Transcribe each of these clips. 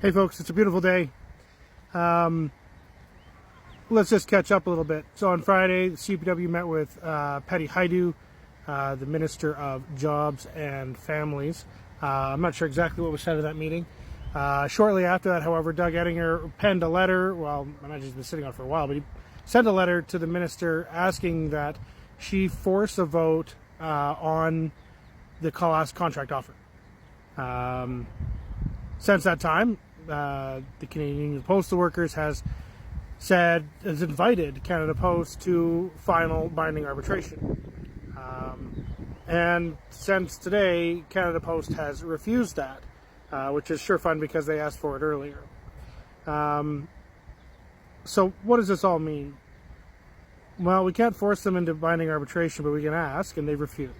Hey folks, it's a beautiful day. Let's just catch up a little bit. So on Friday, the CUPW met with Patty Haidu, the Minister of Jobs and Families. I'm not sure exactly what was said at that meeting. Shortly after that, however, Doug Ettinger penned a letter. Well, I imagine he's been sitting on it for a while, but he sent a letter to the minister asking that she force a vote on the last contract offer. Since that time, the Canadian Union of Postal Workers has invited Canada Post to final binding arbitration. And since today, Canada Post has refused that, which is sure fun because they asked for it earlier. So what does this all mean? Well, we can't force them into binding arbitration, but we can ask, and they've refused.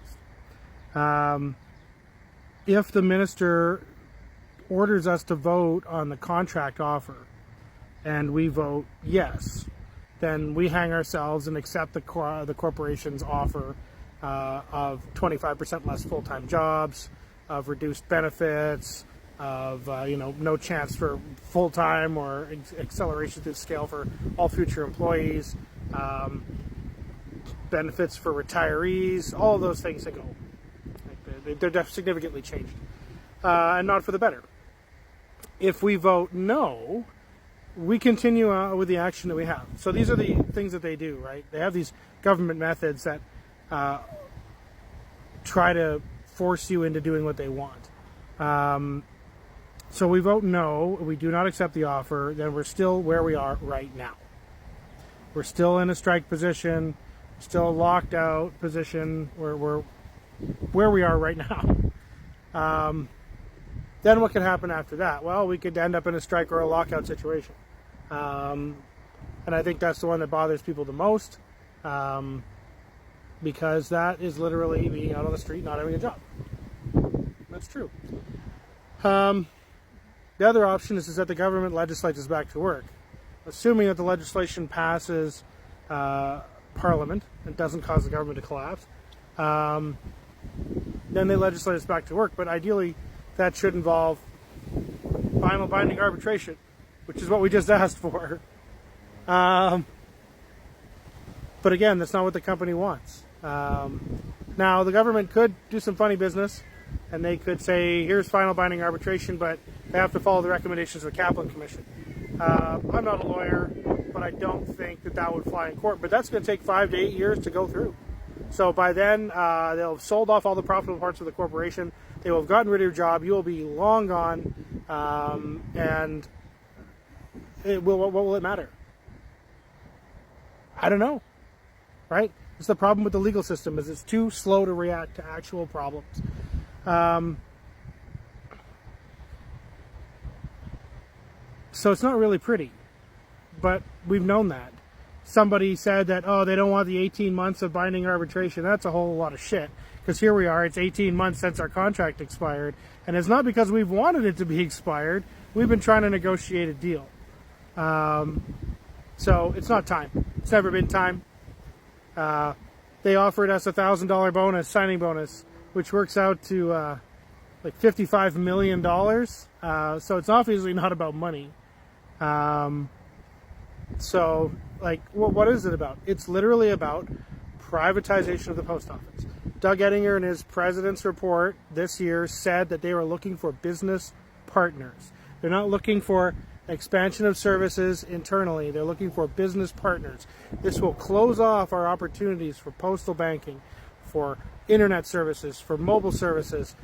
If the minister orders us to vote on the contract offer and we vote yes, then we hang ourselves and accept the corporation's offer of 25% less full-time jobs, of reduced benefits, of no chance for full-time or acceleration through scale for all future employees, benefits for retirees, all of those things that go. They're significantly changed, and not for the better. If we vote no, we continue with the action that we have. So these are the things that they do, right? They have these government methods that try to force you into doing what they want. So we vote no, we do not accept the offer, then we're still where we are right now. We're still in a strike position, still a locked out position, we're where we are right now. Then what could happen after that? Well, we could end up in a strike or a lockout situation. And I think that's the one that bothers people the most, because that is literally being out on the street not having a job. That's true. The other option is that the government legislates back to work. Assuming that the legislation passes Parliament and doesn't cause the government to collapse, then they legislate us back to work. But ideally, that should involve final binding arbitration, which is what we just asked for. But again, that's not what the company wants. Now, the government could do some funny business, and they could say, here's final binding arbitration, but they have to follow the recommendations of the Kaplan Commission. I'm not a lawyer, but I don't think that would fly in court. But that's going to take 5 to 8 years to go through. So by then, they'll have sold off all the profitable parts of the corporation. They will have gotten rid of your job. You will be long gone. And what will it matter? I don't know. Right? It's the problem with the legal system, is it's too slow to react to actual problems. So it's not really pretty. But we've known that. Somebody said that, oh, they don't want the 18 months of binding arbitration. That's a whole lot of shit. Because here we are, it's 18 months since our contract expired. And it's not because we've wanted it to be expired. We've been trying to negotiate a deal. So it's not time. It's never been time. They offered us a $1,000 bonus, signing bonus, which works out to like $55 million. So it's obviously not about money. So, like, what is it about? It's literally about privatization of the post office. Doug Ettinger, in his president's report this year, said that they were looking for business partners. They're not looking for expansion of services internally. They're looking for business partners. This will close off our opportunities for postal banking, for internet services, for mobile services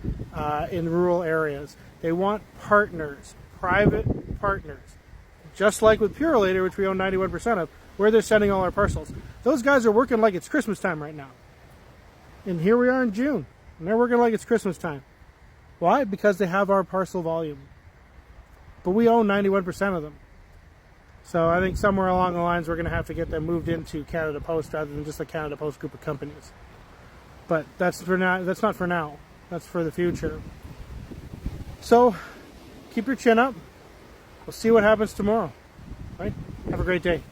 in rural areas. They want partners, private partners. Just like with Purolator, which we own 91% of, where they're sending all our parcels. Those guys are working like it's Christmas time right now. And here we are in June, and they're working like it's Christmas time. Why? Because they have our parcel volume. But we own 91% of them. So I think somewhere along the lines we're going to have to get them moved into Canada Post rather than just the Canada Post group of companies. But that's for now. That's not for now. That's for the future. So keep your chin up. We'll see what happens tomorrow. Right? Have a great day.